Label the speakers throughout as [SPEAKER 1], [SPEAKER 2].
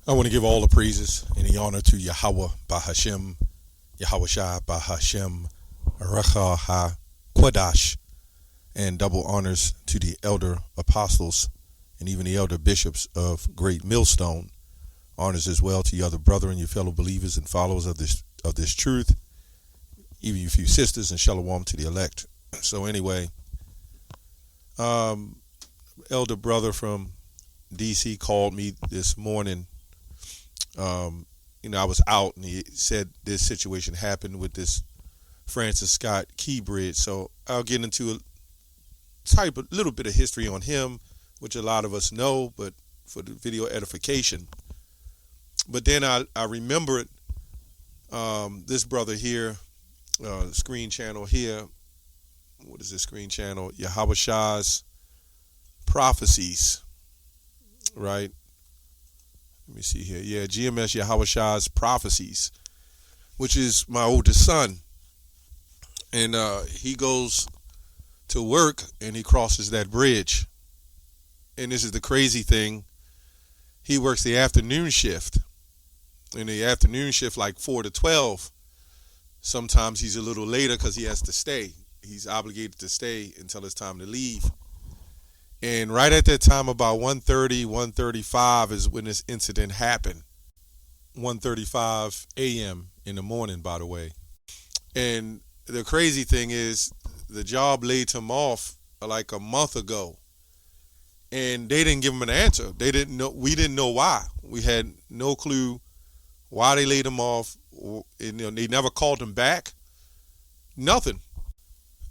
[SPEAKER 1] I want to give all the praises and the honor to Yahweh Bahashem, Yahweh Shai Bahashem, Recha HaKodash, and double honors to the elder apostles and even the elder bishops of Great Millstone. Honors as well to your other brethren, your fellow believers and followers of this truth, even you few sisters, and shalom to the elect. So anyway, elder brother from DC called me this morning. I was out and he said this situation happened with this Francis Scott Key Bridge. So I'll get into a little bit of history on him, which a lot of us know, but for the video edification. But then I remembered this brother here, screen channel here. What is this screen channel? Yahweh Shah's Prophecies, right? Let me see here. Yeah, GMS Yahweh Shah's Prophecies, which is my oldest son. And he goes to work and he crosses that bridge. And this is the crazy thing. He works the afternoon shift. In the afternoon shift, like 4 to 12. Sometimes he's a little later because he has to stay. He's obligated to stay until it's time to leave. And right at that time, about 1:30, 1:35 is when this incident happened. 1:35 a.m. in the morning, by the way. And the crazy thing is, the job laid him off like a month ago. And they didn't give him an answer. They didn't know. We didn't know why. We had no clue why they laid him off. They never called him back. Nothing.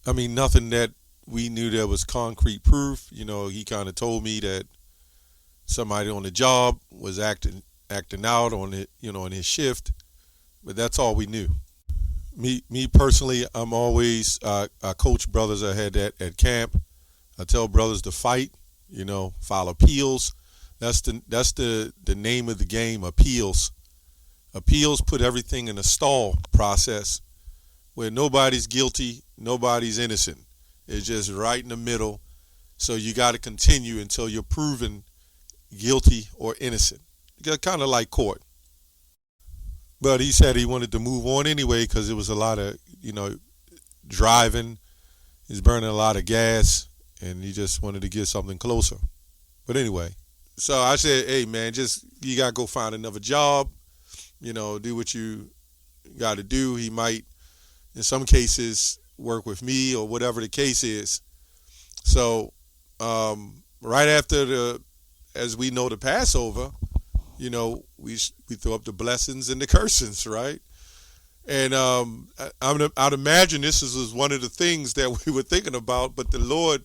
[SPEAKER 1] I mean, nothing that we knew there was concrete proof. He kind of told me that somebody on the job was acting out on it, on his shift, but that's all we knew. Me personally, I'm always I coach brothers ahead at camp. I tell brothers to fight, file appeals. That's the name of the game, appeals. Appeals put everything in a stall process where nobody's guilty, nobody's innocent. It's just right in the middle. So you got to continue until you're proven guilty or innocent. Kind of like court. But he said he wanted to move on anyway because it was a lot of, driving. He's burning a lot of gas and he just wanted to get something closer. But anyway, so I said, hey man, you got to go find another job, do what you got to do. He might, in some cases, work with me or whatever the case is. So right after as we know, the Passover, we throw up the blessings and the cursings, right? And I'd imagine this is one of the things that we were thinking about, but the Lord,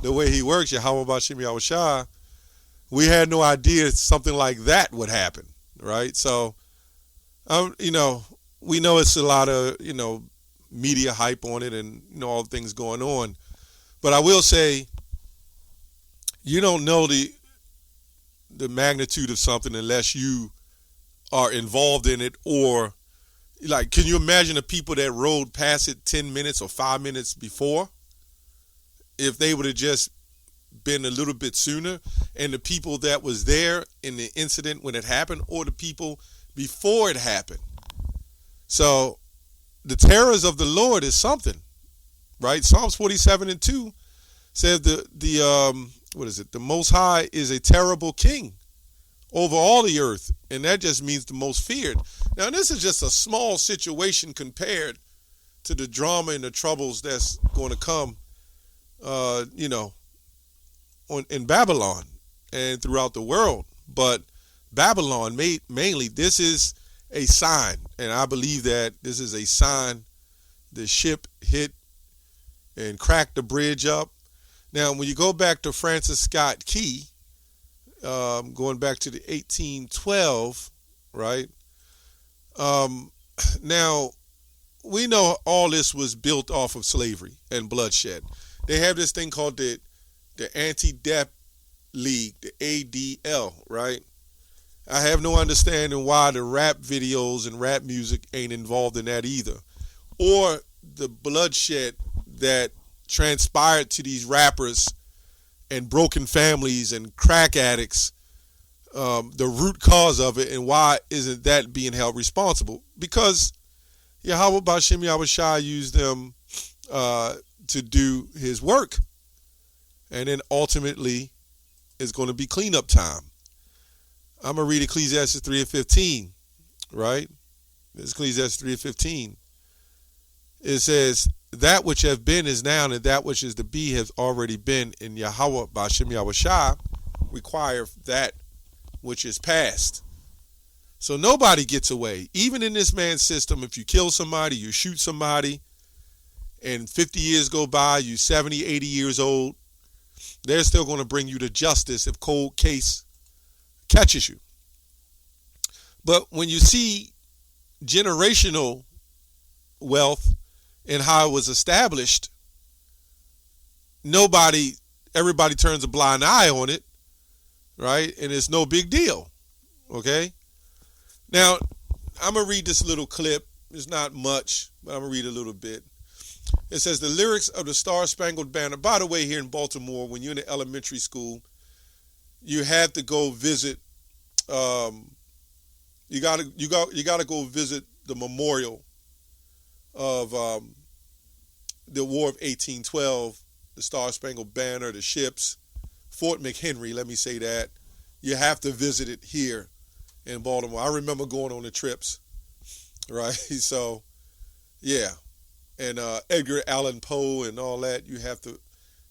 [SPEAKER 1] the way he works, Yahweh Bashem Yahweh Shah, we had no idea something like that would happen, right? So, we know it's a lot of, media hype on it and all the things going on, but I will say you don't know the magnitude of something unless you are involved in it. Or like, can you imagine the people that rode past it 10 minutes or 5 minutes before, if they would have just been a little bit sooner, and the people that was there in the incident when it happened, or the people before it happened? So the terrors of the Lord is something, right? Psalms 47:2 says the Most High is a terrible king over all the earth, and that just means the most feared. Now, this is just a small situation compared to the drama and the troubles that's going to come, in Babylon and throughout the world. But Babylon, mainly, this is a sign, and I believe that this is a sign. The ship hit and cracked the bridge up. Now, when you go back to Francis Scott Key, going back to the 1812, right? Now, we know all this was built off of slavery and bloodshed. They have this thing called the Anti-Debt League, the ADL, right? I have no understanding why the rap videos and rap music ain't involved in that either. Or the bloodshed that transpired to these rappers and broken families and crack addicts the root cause of it, and why isn't that being held responsible? Because Yahweh Bashem Yahweh Shai used them to do his work. And then ultimately, it's going to be cleanup time. I'm going to read Ecclesiastes 3:15, right? It's Ecclesiastes 3:15. It says, that which have been is now, and that which is to be has already been, in Yahweh Bashem Yahweh Shai require that which is past. So nobody gets away. Even in this man's system, if you kill somebody, you shoot somebody, and 50 years go by, you 70, 80 years old, they're still going to bring you to justice if cold case catches you. But when you see generational wealth and how it was established, everybody turns a blind eye on it, right? And it's no big deal, okay? Now, I'm going to read this little clip. It's not much, but I'm going to read a little bit. It says, the lyrics of the Star Spangled Banner. By the way, here in Baltimore, when you're in the elementary school, you have to go visit, you got to go visit the memorial of the War of 1812, the Star Spangled Banner, the ships, Fort McHenry, let me say that. You have to visit it here in Baltimore. I remember going on the trips, right? So, yeah. And Edgar Allan Poe and all that,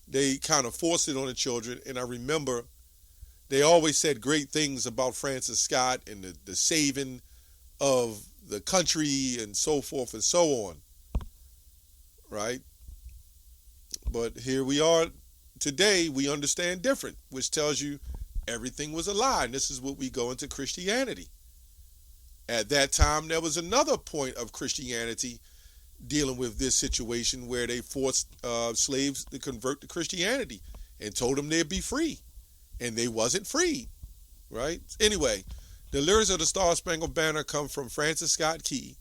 [SPEAKER 1] they kind of forced it on the children. And I remember they always said great things about Francis Scott and the saving of the country and so forth and so on, right? But here we are today, we understand different, which tells you everything was a lie. And this is what we go into Christianity. At that time, there was another point of Christianity dealing with this situation where they forced slaves to convert to Christianity and told them they'd be free. And they wasn't free, right? Anyway, the lyrics of the Star Spangled Banner come from Francis Scott Key's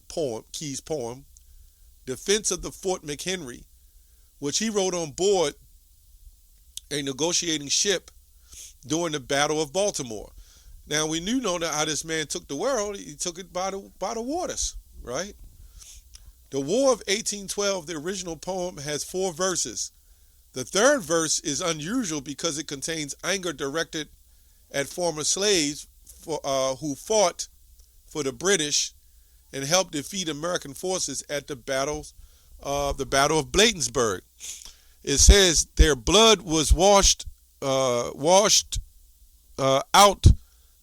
[SPEAKER 1] poem, Defense of the Fort McHenry, which he wrote on board a negotiating ship during the Battle of Baltimore. Now, we know how this man took the world. He took it by the waters, right? The War of 1812, the original poem, has 4 verses. The third verse is unusual because it contains anger directed at former slaves who fought for the British and helped defeat American forces at the Battle of Bladensburg. It says their blood was washed out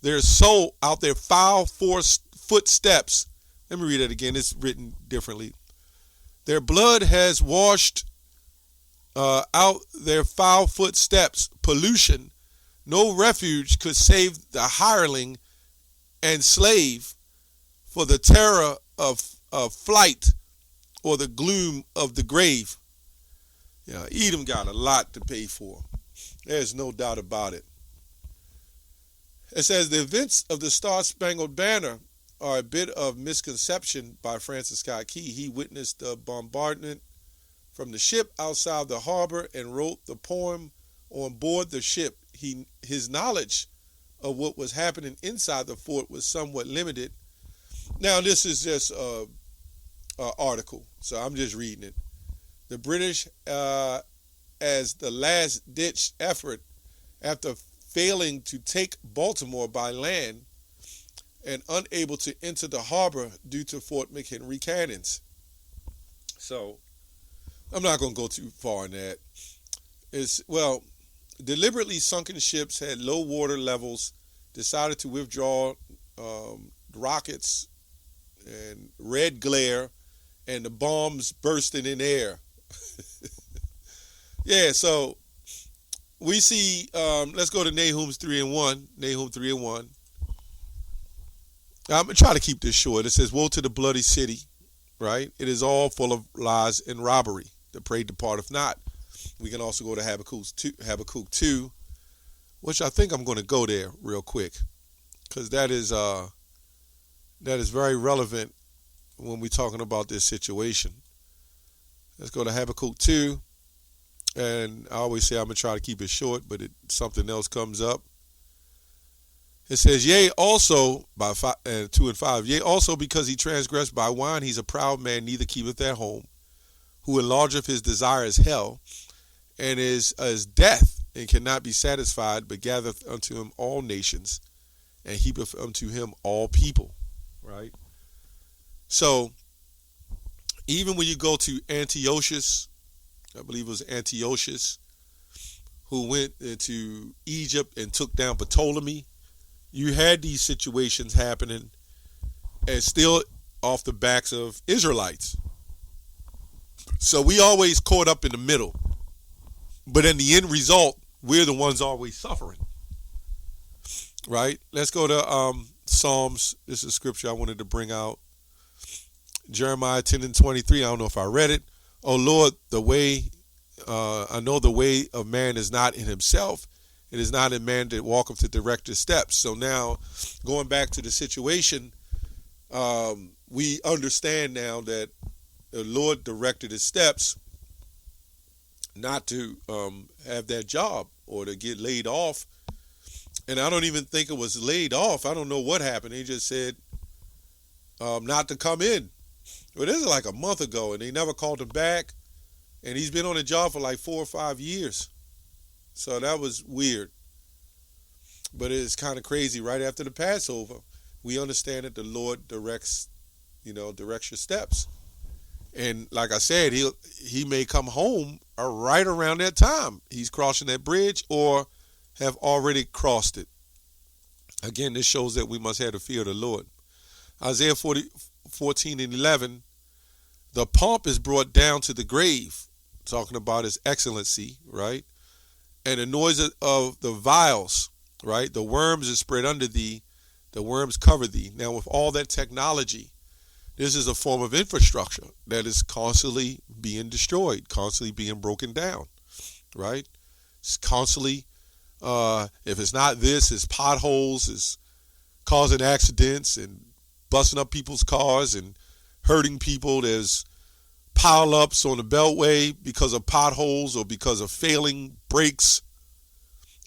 [SPEAKER 1] their soul, out their foul footsteps. Let me read it again. It's written differently. Their blood has washed out their foul footsteps. Pollution. No refuge could save the hireling and slave for the terror of flight or the gloom of the grave. Yeah, Edom got a lot to pay for. There's no doubt about it. It says the events of the Star Spangled Banner are a bit of misconception by Francis Scott Key. He witnessed the bombardment from the ship outside the harbor and wrote the poem on board the ship. His knowledge of what was happening inside the fort was somewhat limited. Now, this is just an article, so I'm just reading it. The British, as the last-ditch effort, after failing to take Baltimore by land and unable to enter the harbor due to Fort McHenry cannons. So, I'm not going to go too far in that. Deliberately sunken ships had low water levels, decided to withdraw rockets and red glare, and the bombs bursting in air. Yeah, so we see, let's go to Nahum's 3:1. Nahum 3:1. I'm going to try to keep this short. It says, woe to the bloody city, right? It is all full of lies and robbery. The prey departeth not. We can also go to Habakkuk 2, which I think I'm going to go there real quick, because that is very relevant when we're talking about this situation. Let's go to Habakkuk 2, and I always say I'm going to try to keep it short, but something else comes up. It says, yea, also, 2 and 5, yea, also because he transgressed by wine, he's a proud man, neither keepeth at home, who enlargeth his desire as hell, and is as death, and cannot be satisfied, but gathereth unto him all nations, and heapeth unto him all people. Right? So, even when you go to Antiochus, I believe it was Antiochus, who went into Egypt and took down Ptolemy, you had these situations happening, and still off the backs of Israelites. So we always caught up in the middle. But in the end result, we're the ones always suffering. Right? Let's go to Psalms. This is scripture I wanted to bring out. Jeremiah 10 and 23. I don't know if I read it. Oh Lord, I know the way of man is not in himself. It is not in man that walketh to direct his steps. So now, going back to the situation, we understand now that the Lord directed his steps not to have that job or to get laid off. And I don't even think it was laid off. I don't know what happened. He just said not to come in. Well, this is like a month ago, and they never called him back. And he's been on the job for like 4 or 5 years. So that was weird. But it's kind of crazy. Right after the Passover, we understand that the Lord directs your steps. And like I said, he may come home right around that time. He's crossing that bridge or have already crossed it. Again, this shows that we must have the fear of the Lord. Isaiah 14 and 11, the pomp is brought down to the grave, talking about his excellency, right? And the noise of the vials, right? The worms is spread under thee, the worms cover thee. Now with all that technology, this is a form of infrastructure that is constantly being destroyed, constantly being broken down, right? It's constantly, if it's not this, it's potholes, it's causing accidents and busting up people's cars and hurting people. There's pile-ups on the beltway because of potholes or because of failing brakes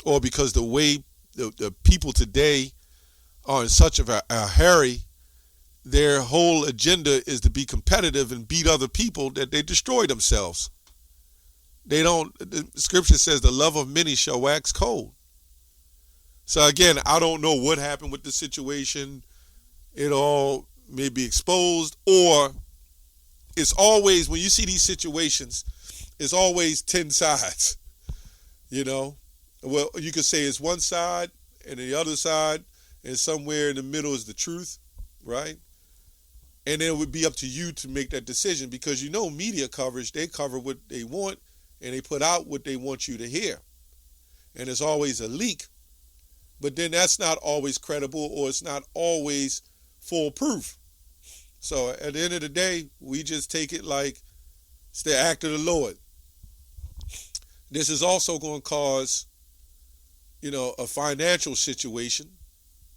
[SPEAKER 1] or because the way the people today are in such of a hurry. Their whole agenda is to be competitive and beat other people that they destroy themselves. The scripture says the love of many shall wax cold. So again, I don't know what happened with the situation. It all may be exposed, or it's always, when you see these situations, it's always 10 sides, Well, you could say it's one side and the other side, and somewhere in the middle is the truth, right? And then it would be up to you to make that decision, because media coverage, they cover what they want and they put out what they want you to hear. And it's always a leak. But then that's not always credible, or it's not always foolproof. So at the end of the day, we just take it like it's the act of the Lord. This is also going to cause, a financial situation,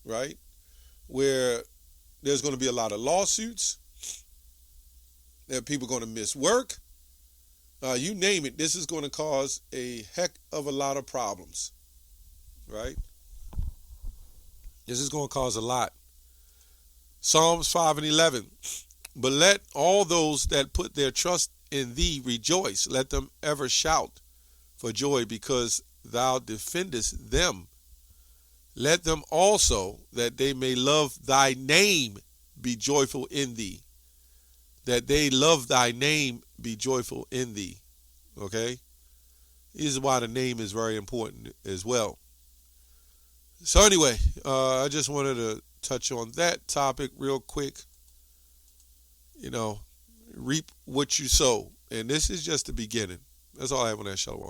[SPEAKER 1] right? Where there's going to be a lot of lawsuits. That people are going to miss work. You name it. This is going to cause a heck of a lot of problems, right? This is going to cause a lot. Psalms 5 and 11. But let all those that put their trust in thee rejoice. Let them ever shout for joy, because thou defendest them. Let them also, that they may love thy name, be joyful in thee. That they love thy name, be joyful in thee. Okay? This is why the name is very important as well. So anyway, I just wanted to touch on that topic real quick. Reap what you sow. And this is just the beginning. That's all I have on that. Shalom.